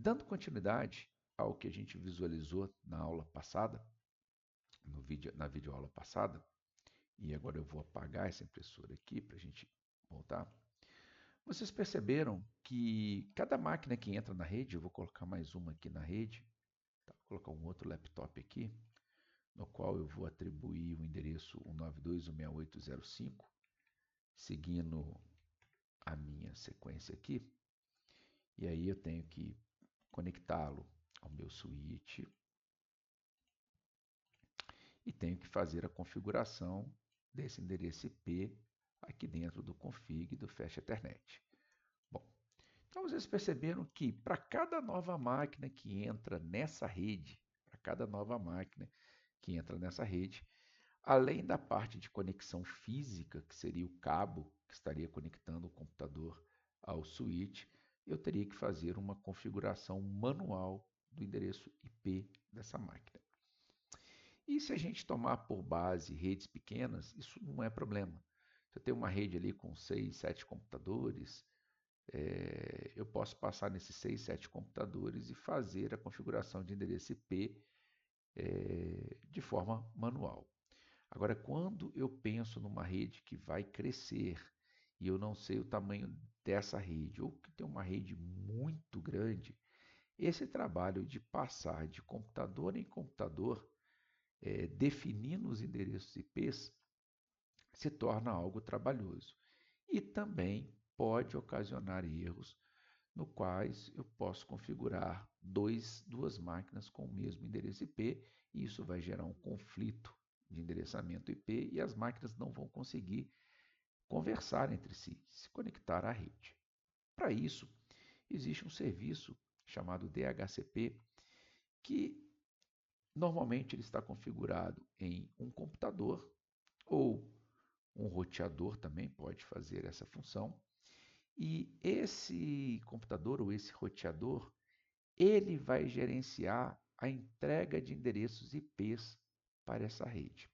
Dando continuidade ao que a gente visualizou na aula passada, na videoaula passada, e agora eu vou apagar essa impressora aqui para a gente voltar. Vocês perceberam que cada máquina que entra na rede, eu vou colocar mais uma aqui na rede, tá? Vou colocar um outro laptop aqui, no qual eu vou atribuir o endereço 192.168.0.5, seguindo a minha sequência aqui, e aí eu tenho que conectá-lo ao meu switch e tenho que fazer a configuração desse endereço IP aqui dentro do config do Fast Ethernet. Bom, então vocês perceberam que para cada nova máquina que entra nessa rede, além da parte de conexão física, que seria o cabo que estaria conectando o computador ao switch, eu teria que fazer uma configuração manual do endereço IP dessa máquina. E se a gente tomar por base redes pequenas, isso não é problema. Se eu tenho uma rede ali com 6, 7 computadores, eu posso passar nesses 6, 7 computadores e fazer a configuração de endereço IP de forma manual. Agora, quando eu penso numa rede que vai crescer e eu não sei o tamanho dessa rede, ou que tem uma rede muito grande, esse trabalho de passar de computador em computador, definindo os endereços IPs, se torna algo trabalhoso. E também pode ocasionar erros no quais eu posso configurar duas máquinas com o mesmo endereço IP, e isso vai gerar um conflito de endereçamento IP e as máquinas não vão conseguir conversar entre si, se conectar à rede. Para isso, existe um serviço chamado DHCP, que normalmente ele está configurado em um computador ou um roteador também pode fazer essa função. E esse computador ou esse roteador, ele vai gerenciar a entrega de endereços IPs para essa rede.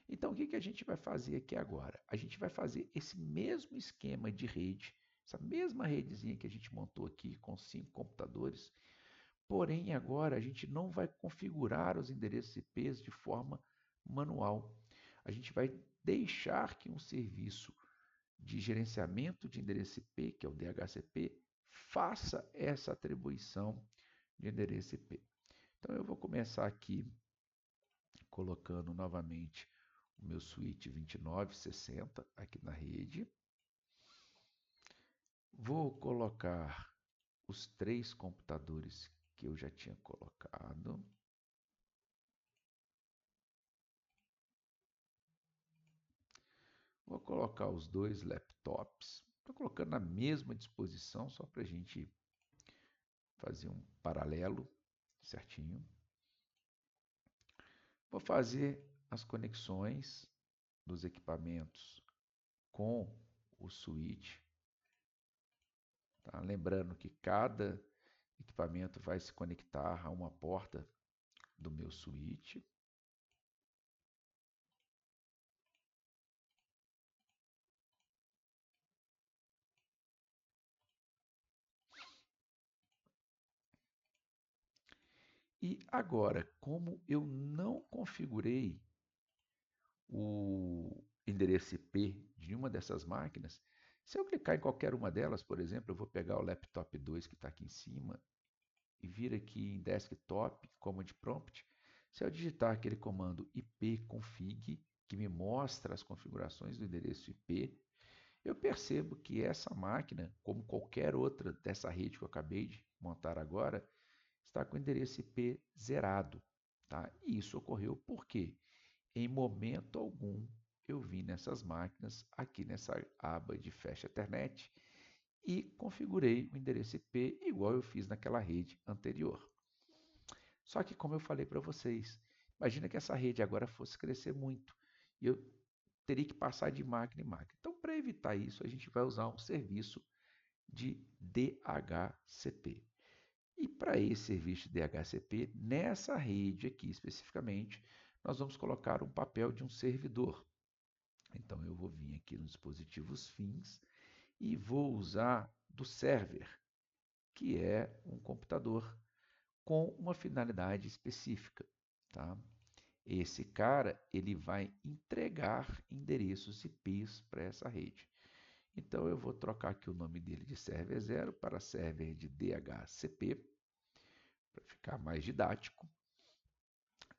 Então, o que a gente vai fazer aqui agora? A gente vai fazer esse mesmo esquema de rede, essa mesma redezinha que a gente montou aqui com 5 computadores, porém agora a gente não vai configurar os endereços IPs de forma manual. A gente vai deixar que um serviço de gerenciamento de endereço IP, que é o DHCP, faça essa atribuição de endereço IP. Então eu vou começar aqui colocando novamente o meu switch 2960 aqui na rede. Vou colocar os 3 computadores que eu já tinha colocado. Vou colocar os 2 laptops. Estou colocando na mesma disposição, só para a gente fazer um paralelo certinho. Vou fazer as conexões dos equipamentos com o switch. Tá? Lembrando que cada equipamento vai se conectar a uma porta do meu switch. E agora, como eu não configurei o endereço IP de uma dessas máquinas, se eu clicar em qualquer uma delas, por exemplo, eu vou pegar o laptop 2 que está aqui em cima e vir aqui em desktop, command prompt, se eu digitar aquele comando ipconfig, que me mostra as configurações do endereço IP, eu percebo que essa máquina, como qualquer outra dessa rede que eu acabei de montar agora, está com o endereço IP zerado. Tá? E isso ocorreu porque, em momento algum, eu vim nessas máquinas, aqui nessa aba de Fast Ethernet, e configurei o endereço IP igual eu fiz naquela rede anterior. Só que, como eu falei para vocês, imagina que essa rede agora fosse crescer muito e eu teria que passar de máquina em máquina. Então, para evitar isso, a gente vai usar um serviço de DHCP. E para esse serviço de DHCP, nessa rede aqui especificamente, nós vamos colocar um papel de um servidor. Então, eu vou vir aqui nos dispositivos fins e vou usar do server, que é um computador com uma finalidade específica, tá? Esse cara, ele vai entregar endereços IPs para essa rede. Então, eu vou trocar aqui o nome dele de server 0 para server de DHCP, para ficar mais didático.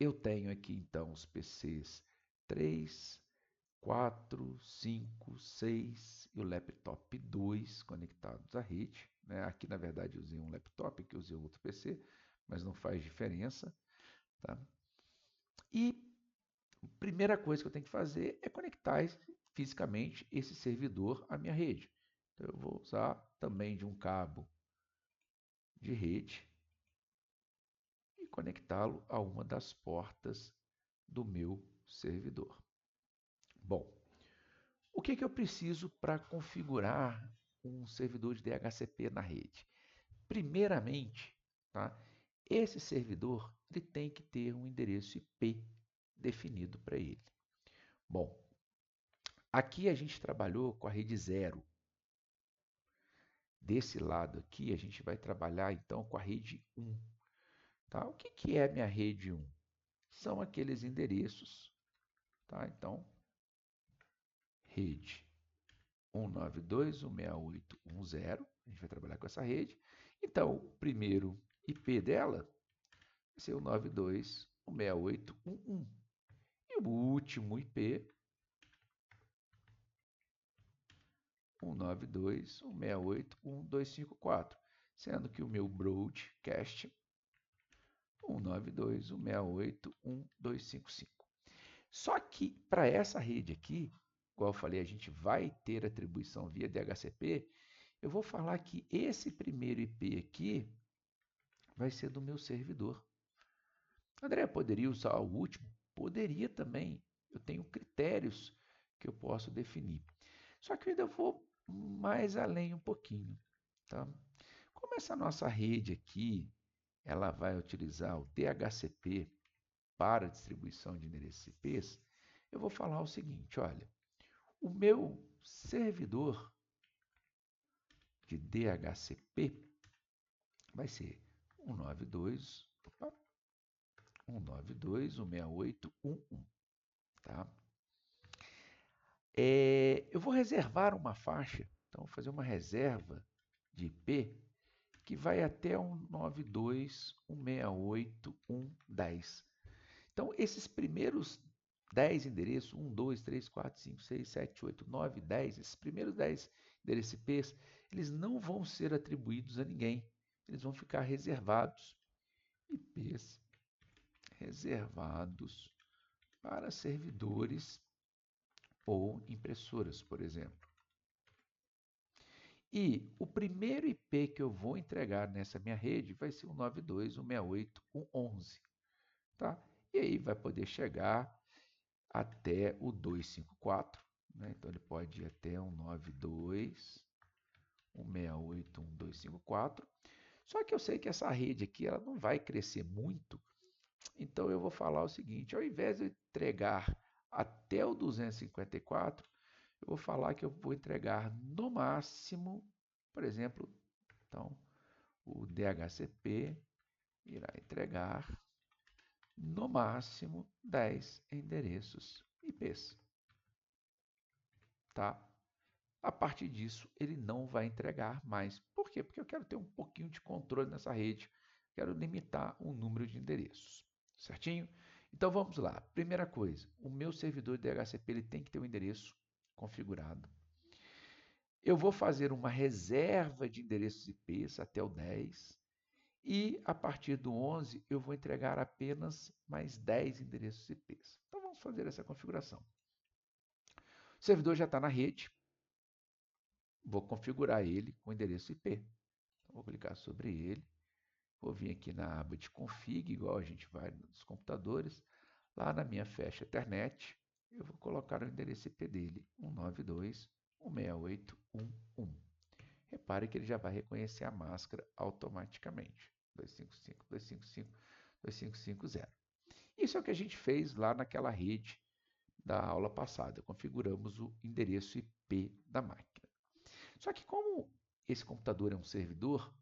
Eu tenho aqui, então, os PCs 3, 4, 5, 6 e o laptop 2 conectados à rede. Né? Aqui, na verdade, eu usei um laptop, aqui eu usei outro PC, mas não faz diferença. Tá? E a primeira coisa que eu tenho que fazer é conectar fisicamente esse servidor à minha rede. Então, eu vou usar também de um cabo de rede e conectá-lo a uma das portas do meu servidor. Bom, o que eu preciso para configurar um servidor de DHCP na rede? Primeiramente, tá, esse servidor ele tem que ter um endereço IP definido para ele. Bom, aqui a gente trabalhou com a rede 0. Desse lado aqui, a gente vai trabalhar então com a rede 1. Tá? O que é minha rede 1? São aqueles endereços. Tá? Então, rede 192.168.1.0, a gente vai trabalhar com essa rede. Então, o primeiro IP dela vai ser o 92.168.1.1. E o último IP, 192.168.1.254, sendo que o meu broadcast 192.168.1.255. Só que para essa rede aqui, igual eu falei, a gente vai ter atribuição via DHCP, eu vou falar que esse primeiro IP aqui vai ser do meu servidor. André, poderia usar o último? Poderia também. Eu tenho critérios que eu posso definir. Só que eu ainda vou mais além um pouquinho. Tá? Como essa nossa rede aqui, ela vai utilizar o DHCP para distribuição de endereços IPs, eu vou falar o seguinte, olha, o meu servidor de DHCP vai ser 192.168.1.1. Tá? Eu vou reservar uma faixa, então vou fazer uma reserva de IP que vai até 192.168.1.10. Então, esses primeiros 10 endereços, 1, 2, 3, 4, 5, 6, 7, 8, 9, 10, esses primeiros 10 endereços IPs, eles não vão ser atribuídos a ninguém. Eles vão ficar reservados. IPs reservados para servidores ou impressoras, por exemplo. E o primeiro IP que eu vou entregar nessa minha rede vai ser o 92.168.1.11. Tá? E aí vai poder chegar até o 254, né? Então ele pode ir até 192.168.1.254. Só que eu sei que essa rede aqui ela não vai crescer muito, então eu vou falar o seguinte, ao invés de eu entregar até o 254, eu vou falar que eu vou entregar no máximo, por exemplo, então o DHCP irá entregar no máximo 10 endereços IPs. Tá? A partir disso, ele não vai entregar mais. Por quê? Porque eu quero ter um pouquinho de controle nessa rede. Quero limitar o número de endereços. Certinho? Então vamos lá. Primeira coisa, o meu servidor de DHCP ele tem que ter um endereço configurado. Eu vou fazer uma reserva de endereços IPs até o 10. E a partir do 11 eu vou entregar apenas mais 10 endereços IPs. Então vamos fazer essa configuração. O servidor já está na rede. Vou configurar ele com endereço IP. Então, vou clicar sobre ele. Vou vir aqui na aba de config, igual a gente vai nos computadores. Lá na minha faixa Ethernet, eu vou colocar o endereço IP dele, 192.168.1.1. Repare que ele já vai reconhecer a máscara automaticamente. 255.255.255.0. Isso é o que a gente fez lá naquela rede da aula passada. Configuramos o endereço IP da máquina. Só que como esse computador é um servidor,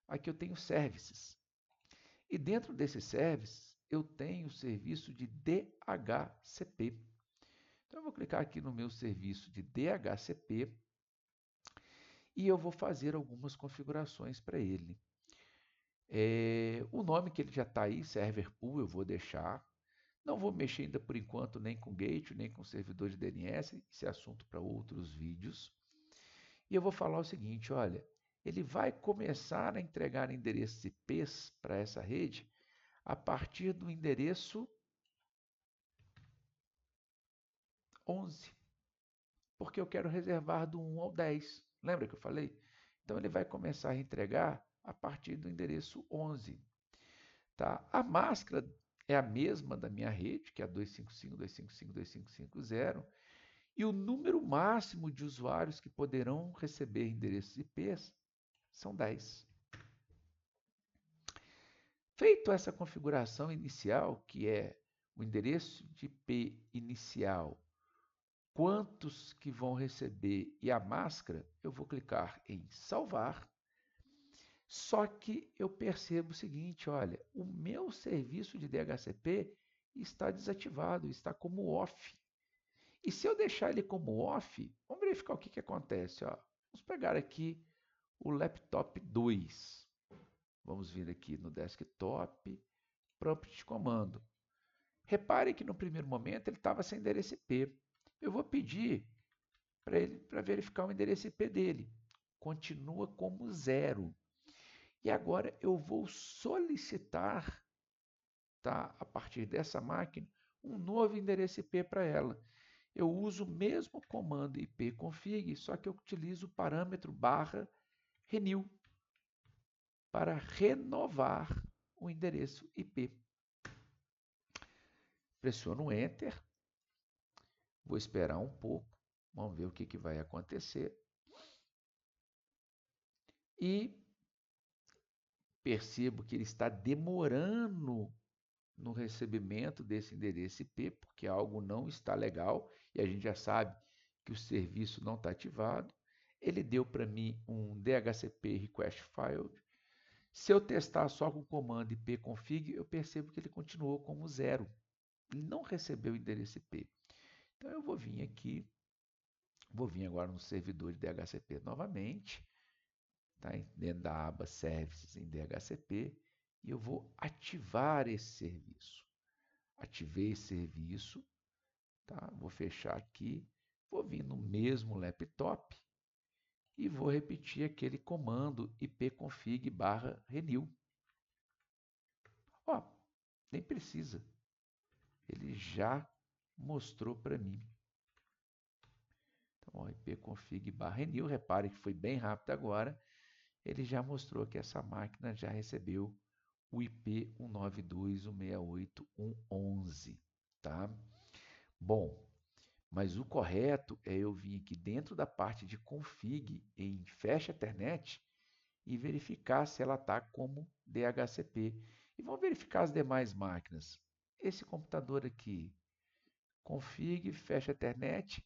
aqui eu tenho services. E dentro desses services, eu tenho o serviço de DHCP. Então, eu vou clicar aqui no meu serviço de DHCP e eu vou fazer algumas configurações para ele. O nome que ele já está aí, Server Pool, eu vou deixar. Não vou mexer ainda por enquanto nem com Gateway, nem com servidor de DNS, isso é assunto para outros vídeos. E eu vou falar o seguinte, olha, ele vai começar a entregar endereços IPs para essa rede a partir do endereço 11, porque eu quero reservar do 1 ao 10. Lembra que eu falei? Então ele vai começar a entregar a partir do endereço 11. Tá? A máscara é a mesma da minha rede, que é a 255.255.255.0, e o número máximo de usuários que poderão receber endereços IPs são 10. Feito essa configuração inicial, que é o endereço de IP inicial, quantos que vão receber e a máscara, eu vou clicar em salvar. Só que eu percebo o seguinte, olha, o meu serviço de DHCP está desativado, está como off. E se eu deixar ele como off, vamos verificar o que acontece. Ó. Vamos pegar aqui o laptop 2. Vamos vir aqui no desktop, prompt de comando. Repare que no primeiro momento ele estava sem endereço IP. Eu vou pedir para ele para verificar o endereço IP dele. Continua como 0. E agora eu vou solicitar, tá, a partir dessa máquina, um novo endereço IP para ela. Eu uso o mesmo comando ipconfig, só que eu utilizo o parâmetro /renew para renovar o endereço IP. Pressiono Enter, vou esperar um pouco, vamos ver o que vai acontecer. E percebo que ele está demorando no recebimento desse endereço IP, porque algo não está legal, e a gente já sabe que o serviço não está ativado. Ele deu para mim um DHCP request failed. Se eu testar só com o comando ipconfig, eu percebo que ele continuou como 0. Ele não recebeu o endereço IP. Então eu vou vir aqui, vou vir agora no servidor de DHCP novamente, tá? Dentro da aba Services em DHCP, e eu vou ativar esse serviço. Ativei esse serviço, tá? Vou fechar aqui, vou vir no mesmo laptop e vou repetir aquele comando ipconfig/renew. Ó, nem precisa. Ele já mostrou para mim. Então, ipconfig/renew, repare que foi bem rápido agora. Ele já mostrou que essa máquina já recebeu o IP 192.168.1.11, tá? Bom, mas o correto é eu vir aqui dentro da parte de config em fecha Ethernet e verificar se ela está como DHCP. E vamos verificar as demais máquinas. Esse computador aqui, config, fecha Ethernet,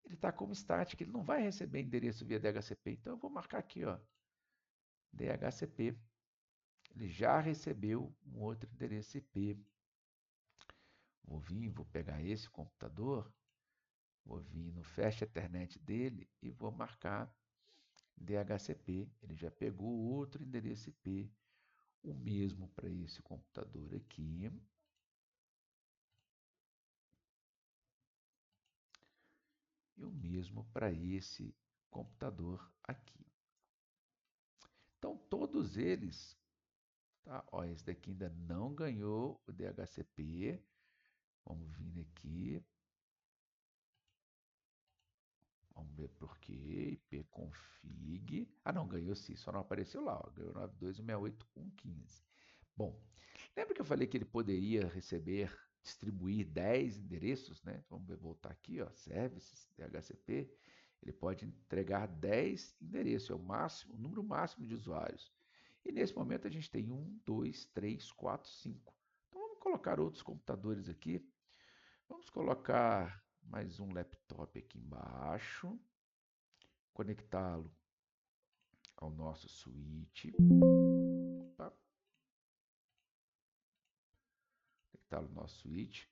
ele está como static, ele não vai receber endereço via DHCP. Então eu vou marcar aqui, ó, DHCP. Ele já recebeu um outro endereço IP. Vou vir, vou pegar esse computador, vou vir no Fast Ethernet dele e vou marcar DHCP. Ele já pegou outro endereço IP. O mesmo para esse computador aqui. E o mesmo para esse computador aqui. Então, todos eles, tá? Ó, esse daqui ainda não ganhou o DHCP. Vamos vir aqui. Vamos ver por quê. ipconfig. Ah, não, ganhou sim, só não apareceu lá. Ó, ganhou 92.168.1.15. Bom, lembra que eu falei que ele poderia distribuir 10 endereços, né? Vamos voltar aqui, ó, Services, DHCP. Ele pode entregar 10 endereços, é o número máximo de usuários. E nesse momento a gente tem 1, 2, 3, 4, 5. Então vamos colocar outros computadores aqui. Vamos colocar mais um laptop aqui embaixo, conectá-lo ao nosso switch. conectá-lo no nosso switch,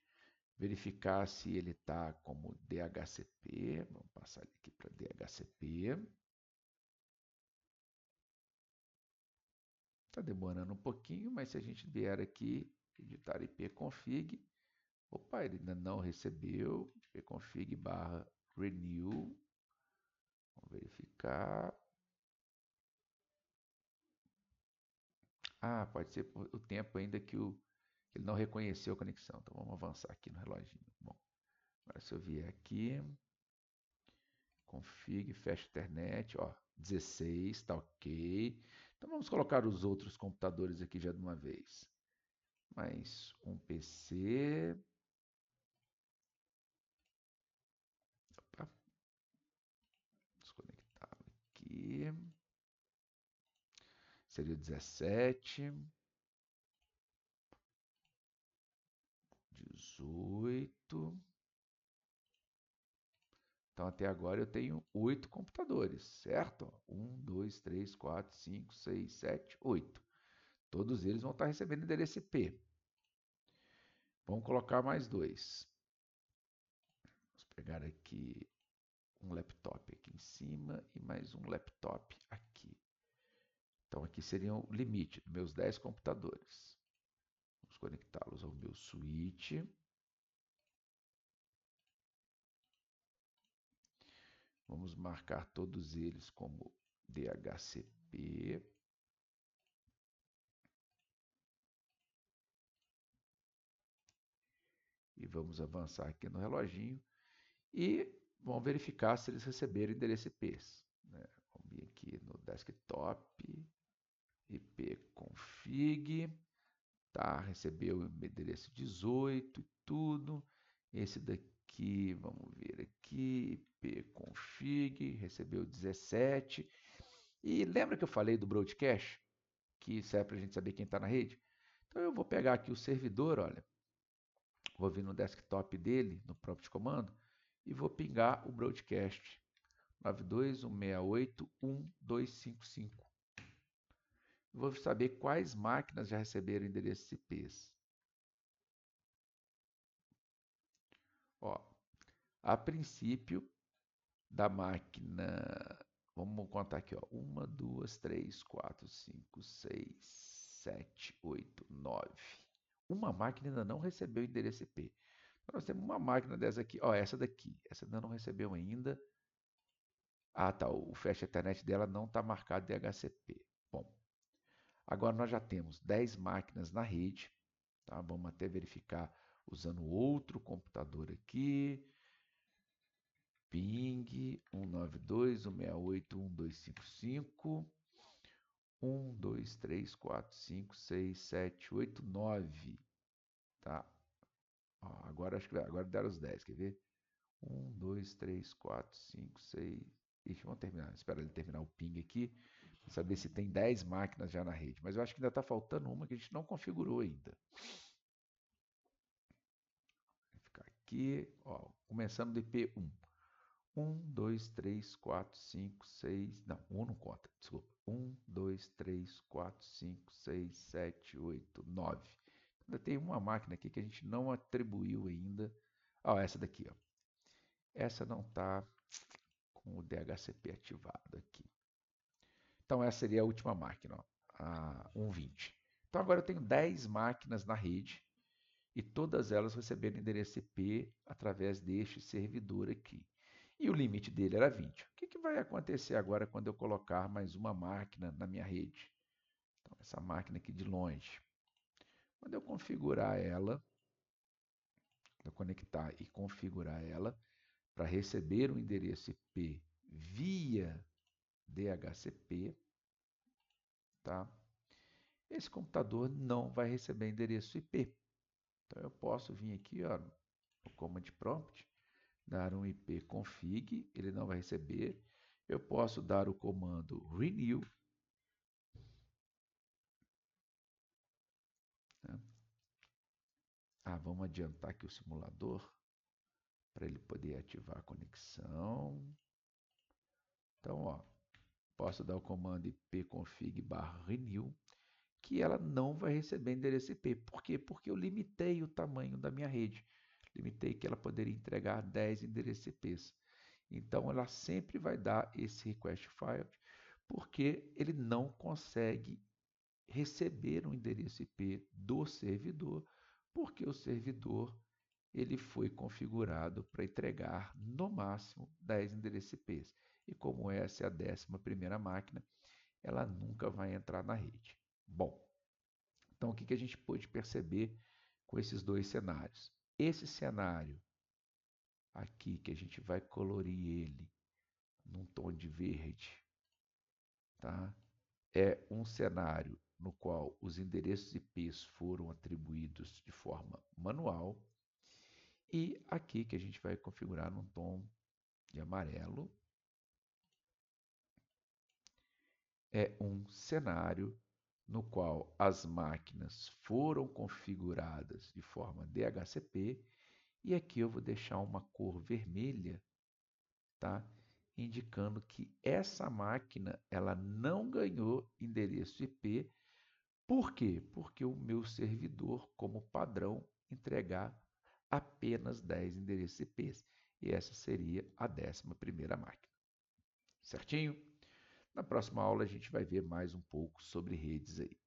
verificar se ele está como DHCP. Vamos passar ele aqui para DHCP. Está demorando um pouquinho, mas se a gente vier aqui, editar ipconfig, opa, ele ainda não recebeu, ipconfig barra renew, vamos verificar. Ah, pode ser o tempo ainda que ele não reconheceu a conexão, então vamos avançar aqui no reloginho. Bom, agora se eu vier aqui, config, fecha internet, ó, 16, está ok. Então vamos colocar os outros computadores aqui já de uma vez. Mais um PC. Opa. Desconectar aqui. Seria 17. 18. Então, até agora eu tenho 8 computadores, certo? 1, 2, 3, 4, 5, 6, 7, 8. Todos eles vão estar recebendo endereço IP. Vamos colocar mais 2. Vamos pegar aqui um laptop aqui em cima e mais um laptop aqui. Então, aqui seria o limite dos meus 10 computadores. Vamos conectá-los ao meu switch. Vamos marcar todos eles como DHCP. E vamos avançar aqui no reloginho. E vamos verificar se eles receberam endereço IPs. Né? Vamos vir aqui no desktop, ipconfig. Tá, recebeu o endereço 18 e tudo. Esse daqui, vamos ver aqui, ipconfig, recebeu 17. E lembra que eu falei do broadcast? Que serve para a gente saber quem está na rede? Então eu vou pegar aqui o servidor, olha, vou vir no desktop dele, no próprio comando, e vou pingar o broadcast 92.168.1.255. Vou saber quais máquinas já receberam endereços IPs. Ó, a princípio, da máquina, vamos contar aqui, ó, 1, 2, 3, 4, 5, 6, 7, 8, 9. Uma máquina ainda não recebeu endereço IP. Então, nós temos uma máquina dessa aqui, ó, essa daqui, essa ainda não recebeu ainda. Ah, tá, o Fast Ethernet dela não está marcado DHCP. Bom, agora nós já temos 10 máquinas na rede, tá? Vamos até verificar usando outro computador aqui. Ping 192.168.1.255. 1, 2, 3, 4, 5, 6, 7, 8, 9. Tá? Ó, agora acho que agora deram os 10, quer ver? 1, 2, 3, 4, 5, 6. Ixi, vamos terminar. Espera ele terminar o ping aqui, para saber se tem 10 máquinas já na rede. Mas eu acho que ainda está faltando uma que a gente não configurou ainda. Vou ficar aqui, ó, começando do IP1. 1, 2, 3, 4, 5, 6. Não, 1 não conta, desculpa. 1, 2, 3, 4, 5, 6, 7, 8, 9. Ainda tem uma máquina aqui que a gente não atribuiu ainda. Ó, essa daqui, ó. Essa não está com o DHCP ativado aqui. Então, essa seria a última máquina, ó, a 120. Então, agora eu tenho 10 máquinas na rede e todas elas receberam endereço IP através deste servidor aqui. E o limite dele era 20. O que vai acontecer agora quando eu colocar mais uma máquina na minha rede? Então, essa máquina aqui de longe. Quando eu configurar ela, eu conectar e configurar ela para receber um endereço IP via DHCP, tá? Esse computador não vai receber endereço IP. Então eu posso vir aqui, ó, no Command Prompt, dar um ipconfig, ele não vai receber. Eu posso dar o comando renew, né? Vamos adiantar aqui o simulador para ele poder ativar a conexão. Então, ó, posso dar o comando ipconfig/renew que ela não vai receber endereço IP. Por quê? Porque eu limitei o tamanho da minha rede. Limitei que ela poderia entregar 10 endereços IPs. Então, ela sempre vai dar esse request file, porque ele não consegue receber um endereço IP do servidor, porque o servidor ele foi configurado para entregar no máximo 10 endereços IPs. E como essa é a 11ª máquina, ela nunca vai entrar na rede. Bom, então o que a gente pôde perceber com esses dois cenários? Esse cenário aqui, que a gente vai colorir ele num tom de verde, tá? É um cenário no qual os endereços IPs foram atribuídos de forma manual, e aqui que a gente vai configurar num tom de amarelo, é um cenário no qual as máquinas foram configuradas de forma DHCP, e aqui eu vou deixar uma cor vermelha, tá? Indicando que essa máquina ela não ganhou endereço IP. Por quê? Porque o meu servidor, como padrão, entregar apenas 10 endereços IPs. E essa seria a 11ª máquina. Certinho? Na próxima aula a gente vai ver mais um pouco sobre redes aí.